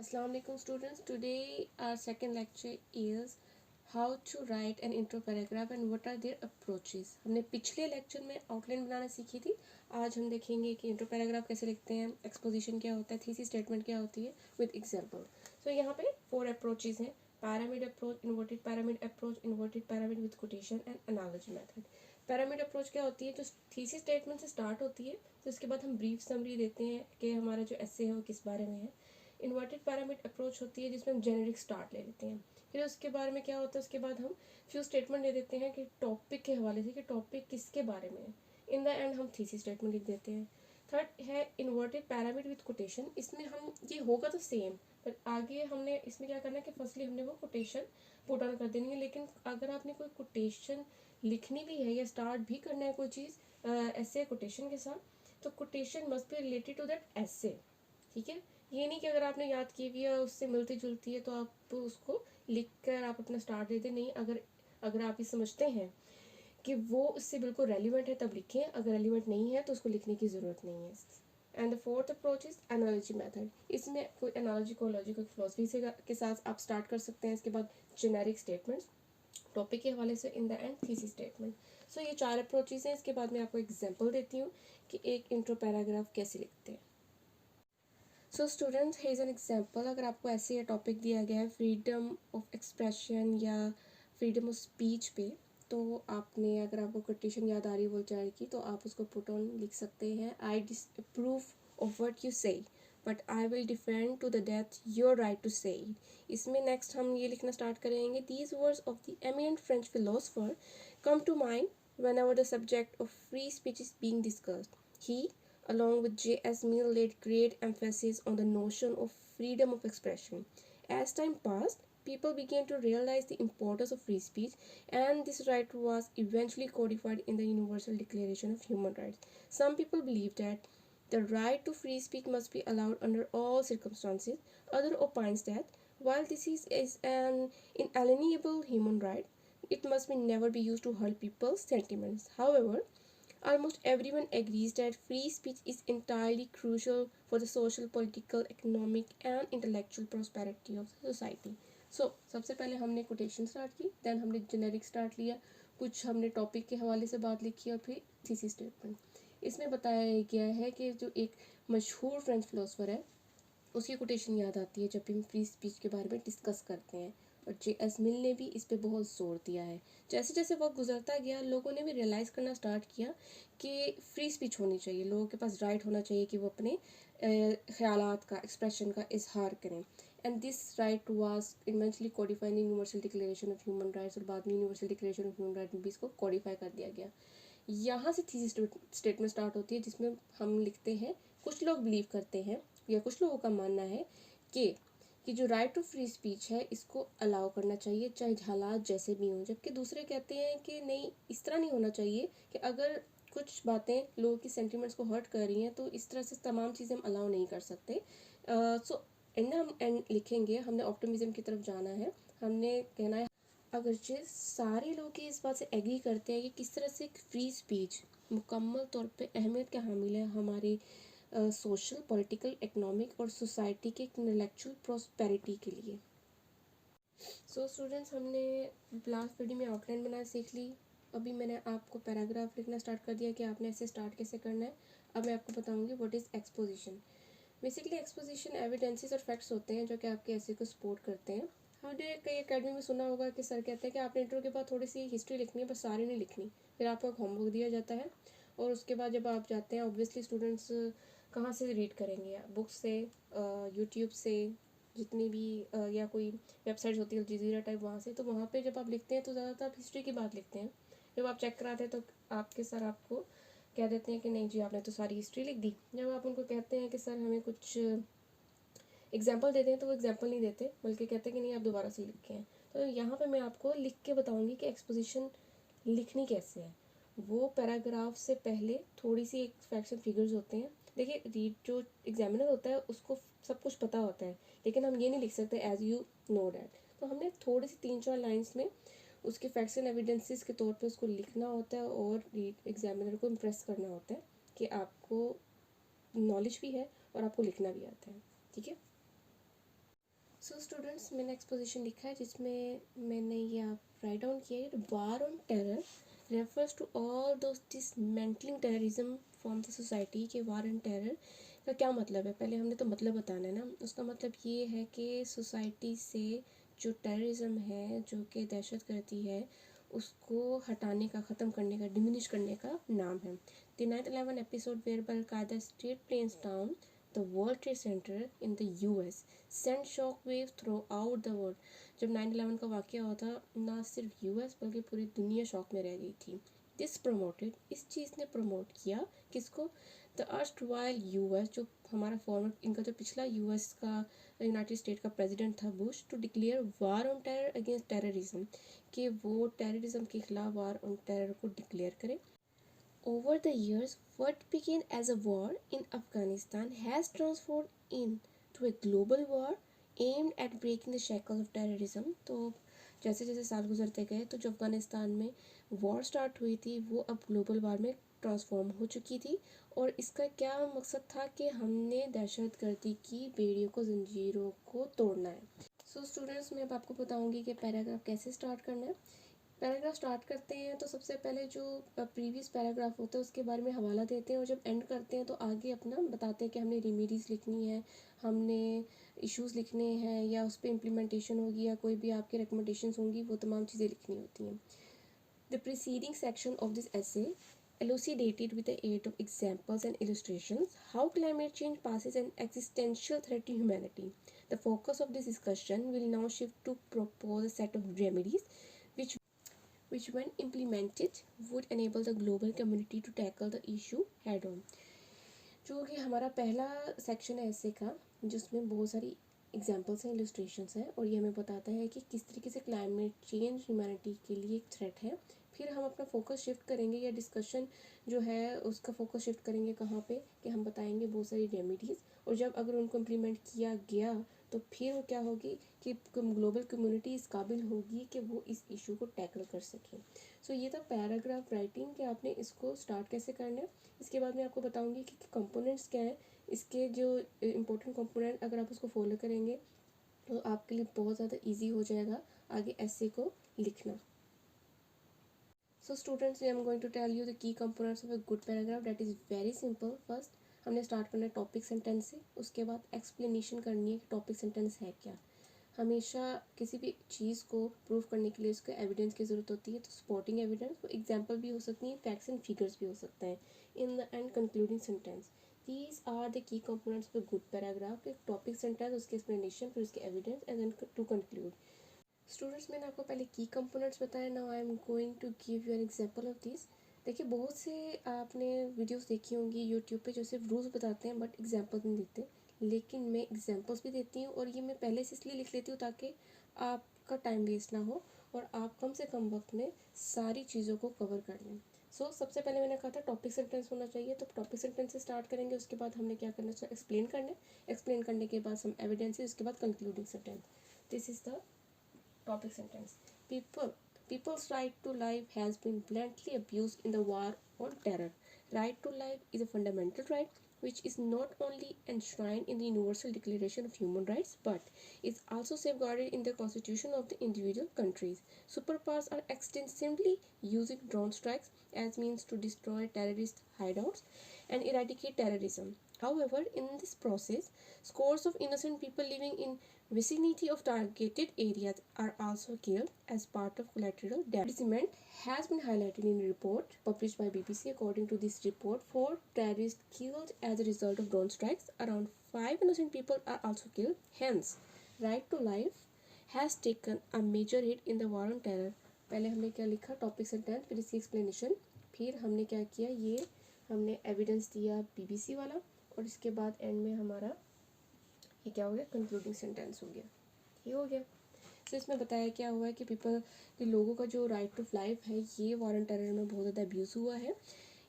Assalamu alaikum students. Today our second lecture is how to write an intro paragraph and what are their approaches. हमने पिछले lecture में outline बनाना सीखी थी. आज हम देखेंगे कि इंट्रो पैराग्राफ कैसे लिखते हैं, एक्सपोजिशन क्या होता है, थीसिस स्टेटमेंट क्या होती है विद एग्जांपल. सो यहाँ पे 4 अप्रोचेज हैं. Pyramid approach, inverted pyramid approach, inverted pyramid with quotation and analogy method. Pyramid approach क्या होती है? जो थीसिस स्टेटमेंट से स्टार्ट होती है, तो उसके बाद हम ब्रीफ समरी देते हैं कि हमारा जो एसे है वो किस बारे में है. इन्वर्टेड पैरामिड अप्रोच होती है जिसमें हम जेनेरिक स्टार्ट ले लेते हैं. फिर उसके बारे में क्या होता है, उसके बाद हम फ्यू स्टेटमेंट दे देते हैं कि टॉपिक के हवाले से कि टॉपिक किसके बारे में है. इन द एंड हम थीसिस स्टेटमेंट लिख देते हैं. थर्ड है इन्वर्टेड पैरामिड विद कोटेशन. इसमें हम ये होगा तो सेम, पर आगे हमने इसमें क्या करना है कि फर्स्टली हमने वो कोटेशन पुट ऑन कर देनी है. लेकिन अगर आपने कोई कोटेशन लिखनी भी है या स्टार्ट भी करना है कोई चीज़ ऐसे कोटेशन के साथ, तो quotation must be related to that essay. ठीक है, ये नहीं कि अगर आपने याद की हुई है उससे मिलती जुलती है तो आप उसको लिख कर आप अपना स्टार्ट देते. नहीं, अगर आप ये समझते हैं कि वो उससे बिल्कुल रेलिवेंट है तब लिखें, अगर रेलिवेंट नहीं है तो उसको लिखने की ज़रूरत नहीं है. And the fourth approach is analogy method. इसमें कोई एनालॉजी को लॉजिकल फिलोसफी से के साथ आप स्टार्ट कर सकते हैं. इसके बाद जेनेरिक स्टेटमेंट्स टॉपिक के हवाले से, in the end thesis statement. So ये 4 अप्रोचेज हैं. इसके बाद मैं आपको एग्जाम्पल देती हूँ कि एक इंट्रो पैराग्राफ कैसे लिखते हैं. So students, here is an example. अगर आपको ऐसे ये टॉपिक दिया गया है फ्रीडम ऑफ एक्सप्रेशन या फ्रीडम ऑफ स्पीच पे, तो आपने, अगर आपको कोटेशन याद आ रही है वोल्टेयर की, तो आप उसको पुट ऑन लिख सकते हैं. I disapprove of what you say but I will defend to the death your right to say it. इसमें नेक्स्ट हम ये लिखना स्टार्ट करेंगे. These words of the eminent French philosopher come to mind whenever the subject of free speech is being discussed. He, along with J.S. Mill, laid great emphasis on the notion of freedom of expression. As time passed, people began to realize the importance of free speech, and this right was eventually codified in the Universal Declaration of Human Rights. Some people believe that the right to free speech must be allowed under all circumstances. Others opines that while this is an inalienable human right, it must be never be used to hurt people's sentiments. However, almost everyone agrees that free speech is entirely crucial for the social, political, economic and intellectual prosperity of the society. So, सबसे पहले हमने quotation start की, then हमने generic start लिया, कुछ हमने topic के हवाले से बात लिखी और फिर थीसिस स्टेटमेंट. इसमें बताया गया है कि जो एक मशहूर फ्रेंच फिलोसफर है उसकी कोटेशन याद आती है जब भी हम फ्री स्पीच के बारे में डिस्कस करते हैं. और J.S. मिल ने भी इस पे बहुत जोर दिया है. जैसे जैसे वक्त गुजरता गया, लोगों ने भी रियलाइज़ करना स्टार्ट किया कि फ्री स्पीच होनी चाहिए, लोगों के पास राइट होना चाहिए कि वो अपने ख्यालात का, एक्सप्रेशन का इजहार करें. And this right was eventually codified in universal declaration of human rights, और बाद में universal declaration of human rights में भी इसको कोडिफाई कर दिया गया. यहाँ से थीसिस स्टेटमेंट स्टार्ट होती है जिसमें हम लिखते हैं, कुछ लोग बिलीव करते हैं या कुछ लोगों का मानना है कि जो राइट टू फ्री स्पीच है इसको अलाउ करना चाहिए चाहे हालात जैसे भी हों, जबकि दूसरे कहते हैं कि नहीं, इस तरह नहीं होना चाहिए, कि अगर कुछ बातें लोगों की सेंटिमेंट्स को हर्ट कर रही हैं तो इस तरह से तमाम चीज़ें हम अलाउ नहीं कर सकते. सो एंड हम एंड लिखेंगे, हमने ऑप्टिमिज्म की तरफ जाना है. हमने कहना है अगरचे सारे लोग इस बात से एग्री करते हैं कि किस तरह से फ्री स्पीच मुकम्मल तौर पे अहमियत का हामिल है हमारी सोशल, पॉलिटिकल, इकोनॉमिक और सोसाइटी के इंटेलेक्चुअल प्रॉस्पेरिटी के लिए. सो स्टूडेंट्स, हमने लास्ट वीडियो में आउटलाइन बनाना सीख ली. अभी मैंने आपको पैराग्राफ लिखना स्टार्ट कर दिया कि आपने ऐसे स्टार्ट कैसे करना है. अब मैं आपको बताऊंगी what is exposition. Basically exposition evidences और फैक्ट्स होते हैं जो कि आपके ऐसे को सपोर्ट करते हैं. हमने कई अकेडमी में सुना होगा कि सर कहते हैं कि आपने इंट्रो के बाद थोड़ी सी हिस्ट्री लिखनी है, बस सारी नहीं लिखनी. फिर आपको एक होमवर्क दिया जाता है और उसके बाद जब आप जाते हैं, ऑब्वियसली स्टूडेंट्स कहाँ से रीड करेंगे? बुक्स से, यूट्यूब से, जितनी भी या कोई वेबसाइट्स होती है जजीरा टाइप, वहाँ से. तो वहाँ पे जब आप लिखते हैं तो ज़्यादातर आप हिस्ट्री की बात लिखते हैं. जब आप चेक कराते हैं तो आपके सर आपको कह देते हैं कि नहीं जी, आपने तो सारी हिस्ट्री लिख दी. जब आप उनको कहते हैं कि सर हमें कुछ एग्जाम्पल देते हैं तो वो एग्जाम्पल नहीं देते, बल्कि कहते हैं कि नहीं, आप दोबारा से लिख के हैं. तो यहाँ पे मैं आपको लिख के बताऊँगी कि एक्सपोजिशन लिखनी कैसे है. वो पैराग्राफ से पहले थोड़ी सी एक फैक्ट्स एंड फिगर्स होते हैं. देखिए, रीड जो एग्जामिनर होता है उसको सब कुछ पता होता है, लेकिन हम ये नहीं लिख सकते एज यू नो डैट. तो हमने थोड़ी सी 3-4 लाइन्स में उसके फैक्ट्स एंड एविडेंसेस के तौर पे उसको लिखना होता है और एग्जामिनर को इम्प्रेस करना होता है कि आपको नॉलेज भी है और आपको लिखना भी आता है. ठीक है. सो स्टूडेंट्स, मैंने एक्सपोजिशन लिखा है जिसमें मैंने ये आप राइट डाउन किया है, war on terror refers to all those dismantling terrorism from the society. के वार ऑन टेरर का क्या मतलब है, पहले हमने तो मतलब बताना है ना। उसका मतलब ये है कि सोसाइटी से जो टेररिज्म है, जो कि दहशत गर्दी है, उसको हटाने का, ख़त्म करने का, डिमिनिश करने का नाम है। The 9/11 episode where Al Qaeda state planes down the World Trade Center in the US sent shockwaves throughout the world। जब 9/11 का वाक़या हुआ था, ना सिर्फ यूएस बल्कि पूरी दुनिया शॉक में रह गई थी। दिस प्रमोटेड, इस चीज़ ने प्रमोट किया किसको? द अर्स्टवाइल यूएस, जो हमारा फॉर्मर, इनका जो पिछला यूएस का, यूनाइटेड स्टेट का प्रेसिडेंट था Bush, to declare war on terror against terrorism, कि वो टेररिज्म के खिलाफ वार ऑन टेरर को डिक्लेयर करे। Over the years, what began as a war in Afghanistan has transformed into a global war aimed at breaking the shackles of terrorism। तो जैसे जैसे साल गुजरते गए तो जो अफ़गानिस्तान में वॉर स्टार्ट हुई थी वो अब ग्लोबल वार में ट्रांसफॉर्म हो चुकी थी। और इसका क्या मकसद था कि हमने दहशत गर्दी की बेड़ियों को, जंजीरों को तोड़ना है। सो स्टूडेंट्स, मैं अब आपको बताऊंगी कि पैराग्राफ कैसे स्टार्ट करना है। पैराग्राफ स्टार्ट करते हैं तो सबसे पहले जो प्रीवियस पैराग्राफ होता है उसके बारे में हवाला देते हैं, और जब एंड करते हैं तो आगे अपना बताते हैं कि हमने रेमेडीज़ लिखनी है, हमने इश्यूज़ लिखने हैं, या उस पर इम्प्लीमेंटेशन होगी, या कोई भी आपकी रिकमेंडेशंस होंगी, वो तमाम चीज़ें लिखनी होती हैं। The preceding section of this essay elucidated with the aid of examples and illustrations how climate change poses an existential threat to humanity. The focus of this discussion will now shift to propose a set of remedies which when implemented would enable the global community to tackle the issue head on। जो कि हमारा पहला section है ऐसे का, जिसमें बहुत सारी एग्जांपल्स हैं, इलस्ट्रेशंस हैं, और ये हमें बताता है कि किस तरीके से क्लाइमेट चेंज ह्यूमैनिटी के लिए एक थ्रेट है। फिर हम अपना फोकस शिफ्ट करेंगे, या डिस्कशन जो है उसका फोकस शिफ्ट करेंगे कहाँ पे, कि हम बताएंगे बहुत सारी रेमेडीज़, और जब अगर उनको इम्प्लीमेंट किया गया तो फिर वो क्या होगी कि ग्लोबल कम्युनिटी इस काबिल होगी कि वो इस इशू को टैकल कर सके। सो ये था पैराग्राफ राइटिंग, कि आपने इसको स्टार्ट कैसे करना है। इसके बाद मैं आपको बताऊंगी कि कंपोनेंट्स क्या हैं, इसके जो इम्पोर्टेंट कंपोनेंट, अगर आप उसको फॉलो करेंगे तो आपके लिए बहुत ज़्यादा इजी हो जाएगा आगे ऐसे को लिखना। So students, I am going to tell you the key components of a good paragraph. That is very simple. First हमने स्टार्ट करना है टॉपिक सेंटेंस से, उसके बाद एक्सप्लेनेशन करनी है कि टॉपिक सेंटेंस है क्या। हमेशा किसी भी चीज़ को प्रूव करने के लिए उसको एविडेंस की ज़रूरत होती है, तो सपोर्टिंग एविडेंस, वो एग्जाम्पल भी हो सकती है, फैक्ट्स एंड फिगर्स भी हो सकते हैं। In the end concluding sentence, these are the key components of a good paragraph. एक टॉपिक सेंटेंस, उसके एक्सप्लेनेशन, फिर उसके evidence, and then to conclude. Students, मैंने आपको पहले की कंपोनेंट्स बताया, now I am going to give you an example of this. देखिए, बहुत से आपने वीडियोस देखी होंगी यूट्यूब पे जो सिर्फ रूल्स बताते हैं बट एग्जांपल नहीं देते, लेकिन मैं एग्जांपल्स भी देती हूँ, और ये मैं पहले से इसलिए लिख लेती हूँ ताकि आपका टाइम वेस्ट ना हो और आप कम से कम वक्त में सारी चीज़ों को कवर कर लें। सो सबसे पहले मैंने कहा था टॉपिक सेंटेंस होना चाहिए, तो टॉपिक सेंटेंस से स्टार्ट करेंगे। उसके बाद हमने क्या करना चाहिए, एक्सप्लेन करना है। एक्सप्लेन करने के बाद some एविडेंसेस, उसके बाद concluding sentence. This is the topic sentence. People's right to life has been bluntly abused in the war on terror. Right to life is a fundamental right which is not only enshrined in the Universal Declaration of Human Rights but is also safeguarded in the constitution of the individual countries. Superpowers are extensively using drone strikes as means to destroy terrorist hideouts and eradicate terrorism. However, in this process, scores of innocent people living in vicinity of targeted areas are also killed as part of collateral damage. Cement has been highlighted in a report published by BBC. According to this report, 4 terrorists killed as a result of drone strikes. Around 5 innocent people are also killed. Hence, right to life has taken a major hit in the war on terror. पहले हमने क्या लिखा, topic sentence, फिर इसकी explanation, फिर हमने क्या किया, ये हमने एविडेंस दिया BBC वाला, और इसके बाद एंड में हमारा ये क्या हो गया, कंक्लूडिंग सेंटेंस हो गया। ये हो गया। तो इसमें बताया क्या हुआ है कि पीपल के लोगों का जो राइट टू लाइफ है, ये वॉर ऑन टेरर में बहुत ज़्यादा अब्यूज़ हुआ है।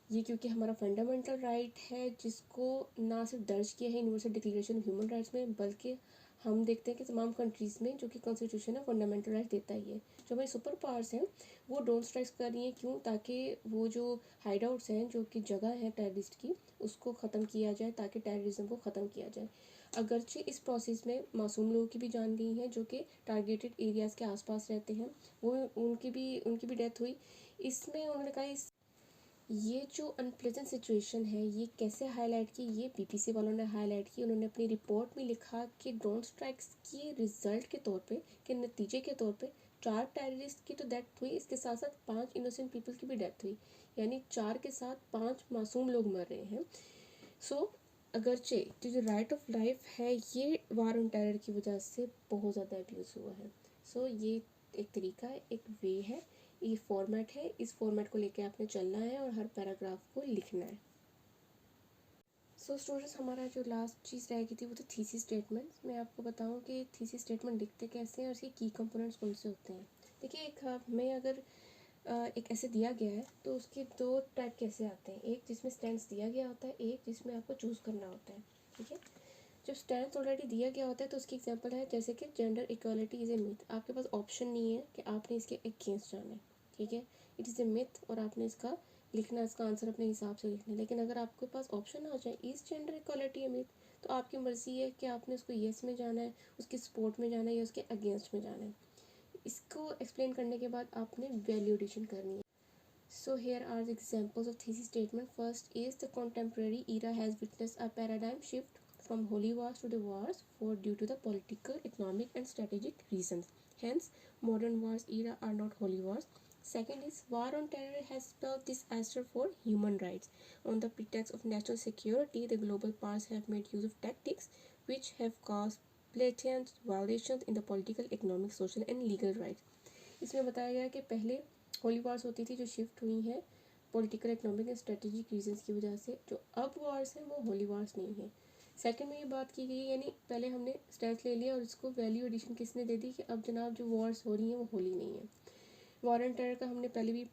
ये क्योंकि हमारा फंडामेंटल राइट है, जिसको ना सिर्फ दर्ज किया है universal declaration of human rights में, बल्कि हम देखते हैं कि तमाम कंट्रीज़ में जो कि कॉन्स्टिट्यूशन है फंडामेंटल राइट देता ही है। जो हमारी सुपर पावर्स हैं वो ड्रोन स्ट्राइक्स कर रही हैं, क्यों? ताकि वो जो हाइड आउट्स हैं, जो कि जगह है टेररिस्ट की, उसको ख़त्म किया जाए, ताकि टेररिज्म को ख़त्म किया जाए। अगरचे इस प्रोसेस में मासूम लोगों की भी जान गई हैं जो कि टारगेटेड एरियाज़ के आसपास रहते हैं, वो उनकी भी डेथ हुई। इसमें उन्होंने कहा ये जो अनप्लेजेंट सिचुएशन है ये कैसे हाईलाइट की, ये बीबीसी वालों ने हाईलाइट की। उन्होंने अपनी रिपोर्ट में लिखा कि ड्रोन स्ट्राइक्स के रिजल्ट के तौर पे, के नतीजे के तौर पे 4 टेररिस्ट की तो डेथ हुई, इसके साथ साथ 5 इनोसेंट पीपल की भी डेथ हुई, यानी 4 के साथ 5 मासूम लोग मर रहे हैं। सो अगरचे जो राइट ऑफ लाइफ है ये वार ऑन टेरर की वजह से बहुत ज़्यादा अब्यूज़ हुआ है। सो ये एक तरीका है, एक वे है, ये फॉर्मेट है, इस फॉर्मेट को लेके आपने चलना है और हर पैराग्राफ को लिखना है। सो स्टूडेंट्स, हमारा जो लास्ट चीज़ रह गई थी वो तो थीसिस स्टेटमेंट। मैं आपको बताऊं कि थीसिस स्टेटमेंट लिखते कैसे हैं और इसके की कंपोनेंट्स कौन से होते हैं। देखिए, एक हमें अगर एक ऐसे दिया गया है तो उसके 2 टाइप कैसे आते हैं, एक जिसमें स्टैंड्स दिया गया होता है, एक जिसमें आपको चूज़ करना होता है। ठीक है, जब स्टैंड ऑलरेडी दिया गया होता है तो उसकी एग्जांपल है जैसे कि gender equality is a myth. आपके पास ऑप्शन नहीं है कि आपने इसके अगेंस्ट जाना है। ठीक है, इट इज़ ए मिथ और आपने इसका लिखना, इसका आंसर अपने हिसाब से लिखना है। लेकिन अगर आपके पास ऑप्शन आ जाए इस जेंडर इक्वालिटी ए मिथ, तो आपकी मर्ज़ी है कि आपने उसको येस में जाना है, उसके सपोर्ट में जाना है या उसके अगेंस्ट में जाना है। इसको एक्सप्लेन करने के बाद आपने वैल्यू एडिशन करनी है। So here are the examples of thesis statement. First is the contemporary era has witnessed a paradigm shift from holy wars to the wars for due to the political, economic and strategic reasons. Hence, modern wars era are not holy wars. Second is war on terror has spelled disaster for human rights. On the pretext of national security, the global powers have made use of tactics which have caused blatant violations in the political, economic, social and legal rights. इसमें बताया गया कि पहले Holi wars होती थी जो shift हुई हैं political, economic and strategic reasons की वजह से। जो अब वार्स हैं वो होली वार्स नहीं है। सेकंड में ये बात की गई, यानी पहले हमने स्टेप्स ले लिया और इसको वैल्यू एडिशन किसने दे दी कि अब जनाब जो वॉर्स हो रही हैं वो होली नहीं है। वॉर एंड टेरर का हमने पहले भी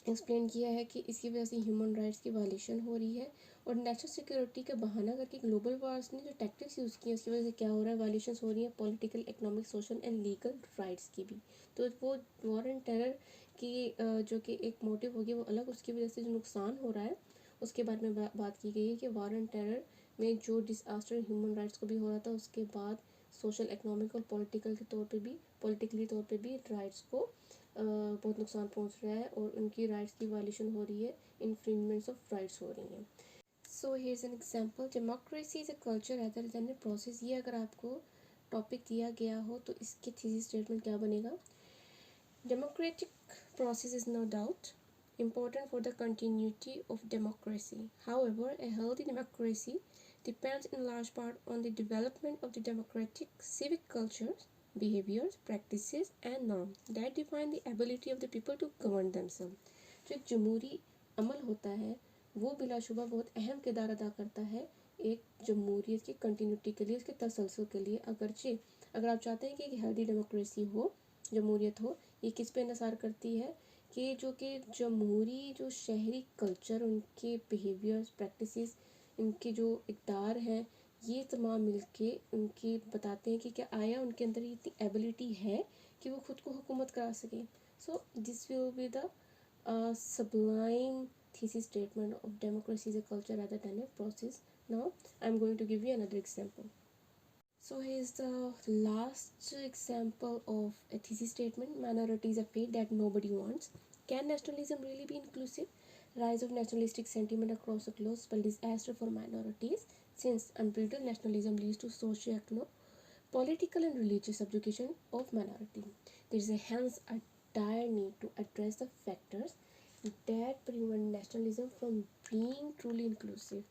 एक्सप्लेन किया है कि इसकी वजह से ह्यूमन राइट्स की वायलेशन हो रही है और नेशनल सिक्योरिटी का बहाना करके ग्लोबल वार्स ने जो टैक्टिक्स यूज़ की हैं उसकी वजह से क्या हो रहा है, वायलेशंस हो रही हैं political, economic, social and legal rights की भी। तो वो वॉर एंड टेरर की जो कि एक मोटिव होगी वो अलग, उसकी वजह से जो नुकसान हो रहा है उसके बारे में बात की गई है कि वॉर एंड टेरर में जो डिसास्टर ह्यूमन राइट्स को भी हो रहा था उसके बाद सोशल, इकोनॉमिक और पॉलिटिकल के तौर पे भी, पॉलिटिकली तौर पे भी राइट्स को बहुत नुकसान पहुंच रहा है और उनकी राइट्स की वायलेशन हो रही है, इन्फ्रिंजमेंट्स ऑफ राइट्स हो रही हैं। So here is an example, democracy is a culture rather than a process. ये अगर आपको टॉपिक दिया गया हो तो इसके थीसिस स्टेटमेंट क्या बनेगा। Democratic process is no doubt important for the continuity of democracy. However, a healthy democracy depends in large part on the development of the democratic civic cultures, behaviors, practices and norms that define the ability of the people to govern themselves. जो एक जमहूरी अमल होता है वो बिलाशुबा बहुत अहम किरदार अदा करता है एक जमहूरियत की कंटिन्यूटी के लिए, उसके तसलसल के लिए। अगर आप चाहते हैं कि एक हेल्दी डेमोक्रेसी हो, जमहूरियत हो, ये किस पे इन्हसार करती है कि जो कि जमहूरी जो शहरी कल्चर, उनके बिहेवियर्स, प्रैक्टिसेस, इनके जो इक़दार हैं, ये तमाम मिलके उनके बताते हैं कि क्या आया उनके अंदर इतनी एबिलिटी है कि वो खुद को हुकूमत करा सकें। So this will be the sublime thesis statement of democracy is a culture rather than a process. Now I'm going to give you another example. So here's the last example of a thesis statement. Minority is a fate that nobody wants. Can nationalism really be inclusive? Rise of nationalistic sentiment across the globe spell disaster for minorities, since unbridled nationalism leads to socio-economic, political and religious subjugation of minority. There is hence a dire need to address the factors that prevent nationalism from being truly inclusive.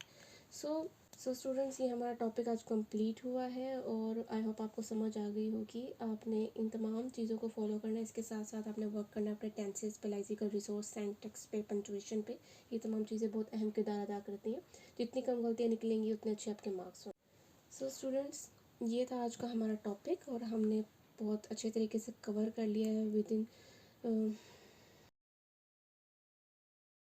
So students, ये हमारा topic आज complete हुआ है और I hope आपको समझ आ गई होगी। आपने इन तमाम चीज़ों को फॉलो करना है, इसके साथ साथ आपने वर्क करना है अपने टेंसेस पे, लेक्सिकल रिसोर्स, सिंटैक्स पे, पंक्चुएशन पे। ये तमाम चीज़ें बहुत अहम किरदार अदा करती हैं। जितनी कम गलतियाँ निकलेंगी उतने अच्छे आपके मार्क्स हों। सो स्टूडेंट्स, ये था आज का हमारा टॉपिक और हमने बहुत अच्छे तरीके से कवर कर लिया है विद इन